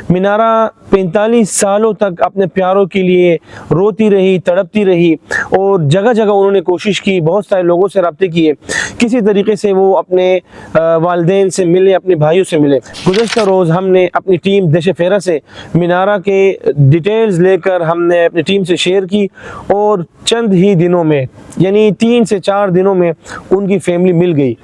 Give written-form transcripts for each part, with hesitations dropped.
मीनारा 45 सालों तक अपने प्यारों के लिए रोती रही, तड़पती रही और जगह जगह उन्होंने कोशिश की, बहुत सारे लोगों से रब्ते किए, किसी तरीके से वो अपने वालिदैन से मिले, अपने भाइयों से मिले। गुज़श्ता रोज़ हमने अपनी टीम देश फेरा से मीनारा के डिटेल्स लेकर हमने अपनी टीम से शेयर की और चंद ही दिनों में, यानी 3 से 4 दिनों में उनकी फैमिली मिल गई।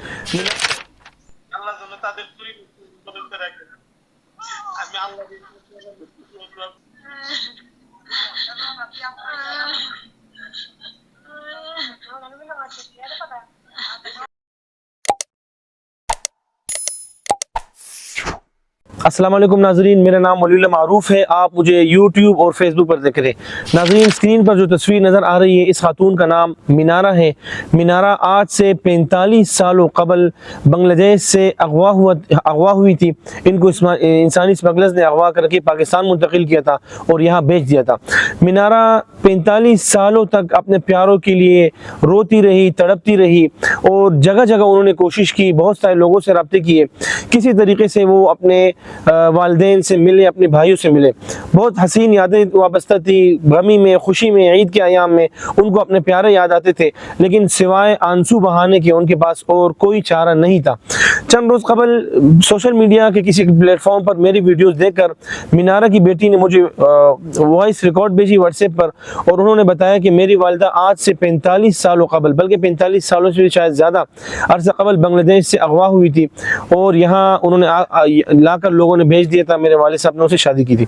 अस्सलाम वालेकुम नाजरीन, मेरा नाम वलीउल्लाह मारूफ है। आप मुझे यूट्यूब और फेसबुक पर देख रहे हैं। नाजरीन, स्क्रीन पर जो तस्वीर नज़र आ रही है, इस खातून का नाम मीनारा है। मीनारा आज से 45 सालों कबल बांग्लादेश से अगवा हुई थी। इनको इंसानी स्मगलर्स ने अगवा करके पाकिस्तान मुंतकिल किया था और यहाँ बेच दिया था। मीनारा 45 सालों तक अपने प्यारों के लिए रोती रही, तड़पती रही और जगह जगह उन्होंने कोशिश की, बहुत सारे लोगों से रब्ते किए, किसी तरीके से वो अपने वालिदैन से मिले, अपने भाइयों से मिले। बहुत हसीन यादें वाबस्ता थी, गमी में, खुशी में, ईद के अयाम में उनको अपने प्यारे याद आते थे, लेकिन सिवाय आंसू बहाने के उनके पास और कोई चारा नहीं था। चंद रोज़ कबल सोशल मीडिया के किसी प्लेटफॉर्म पर मेरी वीडियोस देखकर मीनारा की बेटी ने मुझे वॉइस रिकॉर्ड भेजी व्हाट्सएप पर, और उन्होंने बताया कि मेरी वालिदा आज से 45 सालों कबल, बल्कि 45 सालों से शायद ज़्यादा अरसा कबल बांग्लादेश से अगवा हुई थी और यहाँ उन्होंने लाकर लोगों ने भेज दिया था। मेरे वालिद साहब ने उनसे शादी की थी।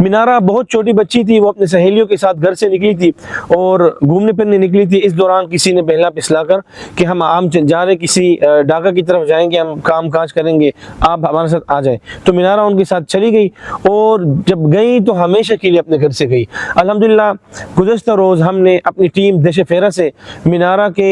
मीनारा बहुत छोटी बच्ची थी, वो अपने सहेलियों के साथ घर से निकली थी और घूमने फिरने निकली थी। इस दौरान किसी ने बहला पिसला कर कि हम आम जा रहे, किसी ढाका की तरफ जाएंगे, हम काम काज करेंगे, आप हमारे साथ आ जाएं। तो मीनारा उनके साथ चली गई और जब गई तो हमेशा के लिए अपने घर से गई। अल्हम्दुलिल्लाह, गुज़श्ता रोज़ हमने अपनी टीम देश फेरा से मीनारा के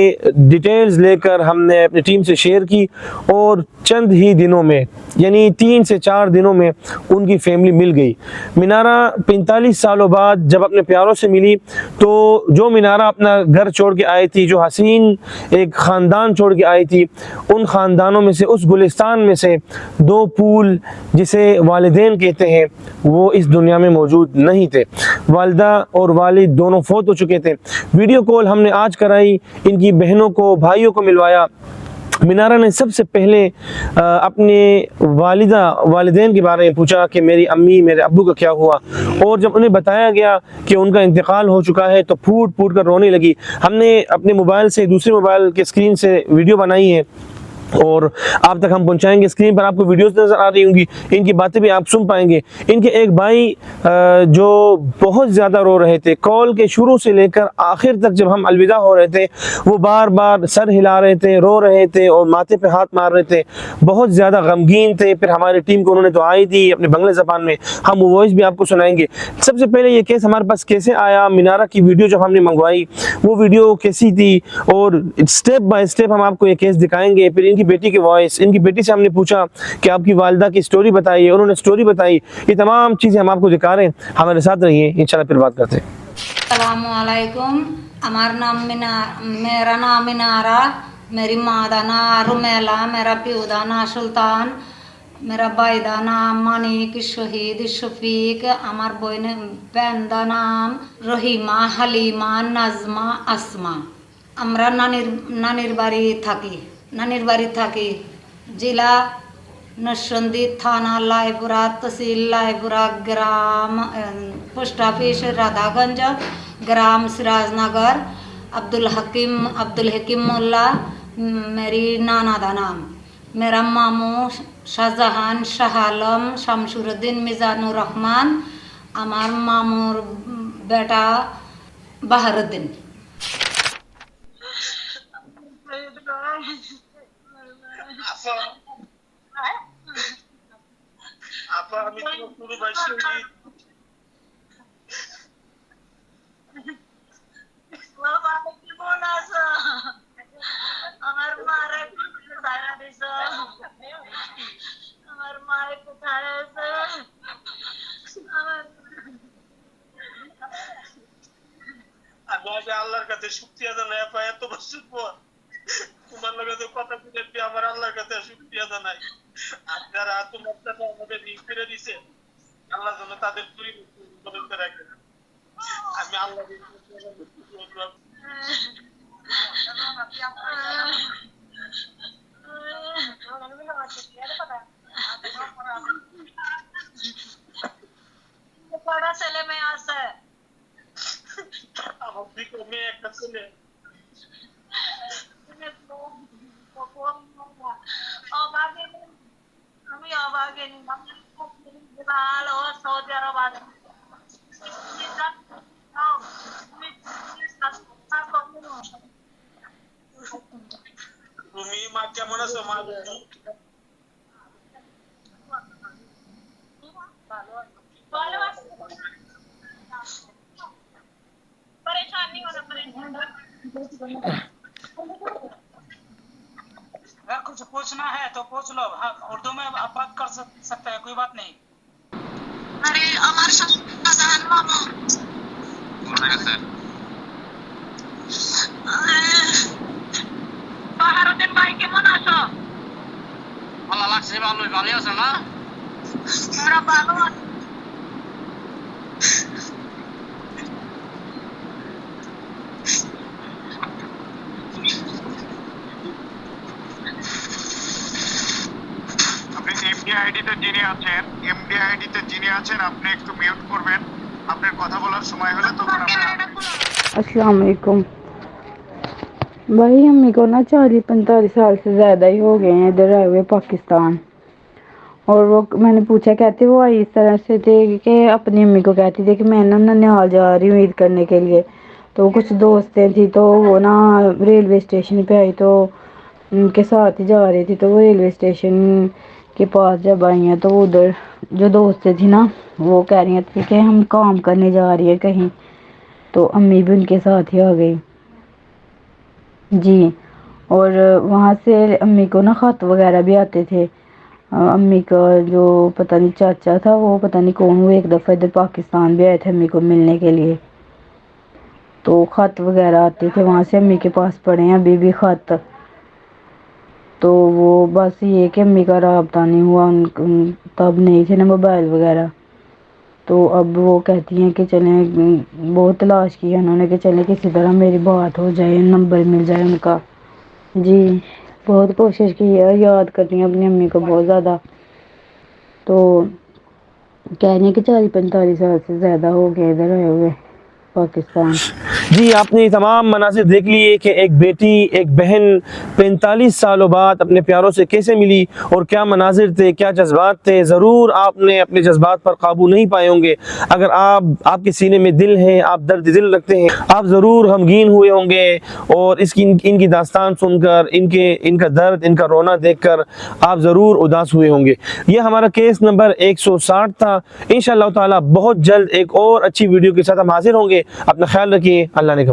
डिटेल्स लेकर हमने अपनी टीम से शेयर की और चंद ही दिनों में, यानी 3 से 4 दिनों में उनकी फैमिली मिल गई। मीनारा 45 सालों बाद जब अपने प्यारों से मिली, तो जो मीनारा अपना घर छोड़ के आई थी, जो हसीन एक ख़ानदान छोड़ के आई थी, उन ख़ानदानों में से, उस गुलिस्तान में से 2 फूल जिसे वालिदैन कहते हैं, वो इस दुनिया में मौजूद नहीं थे। वालिदा और वालिद दोनों फौत हो चुके थे। वीडियो कॉल हमने आज कराई, इनकी बहनों को, भाइयों को मिलवाया। मीनारा ने सबसे पहले अपने वालिदैन के बारे में पूछा कि मेरी अम्मी, मेरे अब्बू का क्या हुआ, और जब उन्हें बताया गया कि उनका इंतकाल हो चुका है तो फूट फूट कर रोने लगी। हमने अपने मोबाइल से, दूसरे मोबाइल के स्क्रीन से वीडियो बनाई है और आप तक हम पहुंचाएंगे। स्क्रीन पर आपको वीडियोस नज़र आ रही होंगी, इनकी बातें भी आप सुन पाएंगे। इनके एक भाई जो बहुत ज़्यादा रो रहे थे, कॉल के शुरू से लेकर आखिर तक जब हम अलविदा हो रहे थे, वो बार बार सर हिला रहे थे, रो रहे थे और माथे पे हाथ मार रहे थे, बहुत ज़्यादा गमगीन थे। फिर हमारी टीम को उन्होंने दुआएं दी अपने बंगला ज़बान में, हम वो वॉइस भी आपको सुनाएंगे। सबसे पहले ये केस हमारे पास कैसे आया, मीनारा की वीडियो जब हमने मंगवाई वो वीडियो कैसी थी, और स्टेप बाय स्टेप हम आपको ये केस दिखाएंगे। फिर इनकी बेटी की वॉइस, इनकी बेटी से हमने पूछा कि आपकी वालिदा की स्टोरी बताइए, उन्होंने स्टोरी बताई। ये तमाम चीज़ें हम आपको दिखा रहे हैं, हमारे साथ रहिए, इंशाल्लाह फिर बात करते हैं। अस्सलाम वालेकुम। मेरा नाम मीनारा, मेरी माँ का नाम रुमेला, मेरा प्यो का नाम सुल्तान, मेरा भाई का नाम मानिक, शहीद शफीक, हमार बहन का नाम रहीमा, हलीमा, नजमा, आसमा। আমরা নানির বাড়ি থাকি জেলা নরসিংদী, থানা লাইপুরা, তহসিল লাইপুরা, গ্রাম পোস্ট অফিস রাধাগঞ্জ, গ্রাম सिराजनगर। अब्दुल हकीम मोल्ला मेरी नाना का नाम। मेरा मामू शाहजहान, शाह आलम, शमशुरुद्दीन, मिजानुर रहमान। हमार मामूर बेटा बहारुद्दीन। আল্লাহর কাছে শুকরিয়া জানাই আপা, এত বছর পর তোমার লগে কথা বলে আমার আল্লাহর কাছে শুকরিয়া জানাই। আপনারা তোমার সাথে আমাদের রিং করে দিয়েছেন। আল্লাহ যেন তাদের পরিবর্তন রাখে। আমি আল্লাহ বড় ছেলে মেয়ে আছে, আমার দিকে মেয়ে একটা ছেলে। আমি অবাগিনী ভালো সৌদি আরব আছে। তুমি মা কেমন আছো? মা परेशान नहीं होना, परेशान अगर कुछ पूछना है तो पूछ लो। हाँ, उर्दू में आप बात कर सकते हैं, कोई बात नहीं। अरे हमारे साथ मामा বাহারুদ্দিন ভাই কেমন আছো? ভালো লাগছে, ভালো আছো না? আমরা ভালো আছি। আপনি এমডিআইডিতে যিনি আছেন আপনি একটু মিউট করবেন। আপনার কথা বলার সময় হলে তখন আমরা अस्सलाम वालेकुम भाई। अम्मी को ना 40-45 साल से ज़्यादा ही हो गए हैं इधर आए हुए पाकिस्तान। और वो मैंने पूछा, कहते वो आई इस तरह से थे कि अपनी अम्मी को कहती थी कि मैं ना ननिहाल जा रही हूँ ईद करने के लिए। तो कुछ दोस्तें थी तो वो ना रेलवे स्टेशन पे आई तो उनके साथ ही जा रही थी। तो वो रेलवे स्टेशन के पास जब आई हैं तो उधर जो दोस्तें थी ना वो कह रही थी कि हम काम करने जा रही है कहीं। तो अम्मी भी उनके साथ ही आ गई जी। और वहाँ से अम्मी को ना ख़त वगैरह भी आते थे। अम्मी का जो पता नहीं चाचा था वो पता नहीं कौन, वो एक दफ़ा इधर पाकिस्तान भी आए थे अम्मी को मिलने के लिए। तो ख़त वगैरह आते थे वहाँ से, अम्मी के पास पड़े हैं अभी भी ख़त। तो वो बस ये कि अम्मी का राब्ता नहीं हुआ, तब नहीं थे ना मोबाइल वगैरह। तो अब वो कहती हैं कि चलें, बहुत तलाश किया उन्होंने कि चलें किसी तरह मेरी बात हो जाए, नंबर मिल जाए उनका। जी बहुत कोशिश की है, याद करती हैं अपनी अम्मी को बहुत ज़्यादा। तो कह रही हैं कि 40-45 साल से ज़्यादा हो गए इधर आए हुए पाकिस्तान। जी आपने ये तमाम मनासिर देख लिए कि एक बेटी एक बहन 45 सालों बाद अपने प्यारों से कैसे मिली और क्या मनाजिर थे, क्या जज्बात थे। ज़रूर आपने अपने जज्बात पर काबू नहीं पाए होंगे। अगर आपके सीने में दिल है, आप दर्द दिल रखते हैं, आप ज़रूर गमगीन हुए होंगे। और इनकी दास्तान सुनकर, इनका दर्द, इनका रोना देखकर आप ज़रूर उदास हुए होंगे। ये हमारा केस नंबर 160 था। इंशाअल्लाह ताला बहुत जल्द एक और अच्छी वीडियो के साथ हम हाजिर होंगे। अपना ख्याल रखिए। अल्लाह ने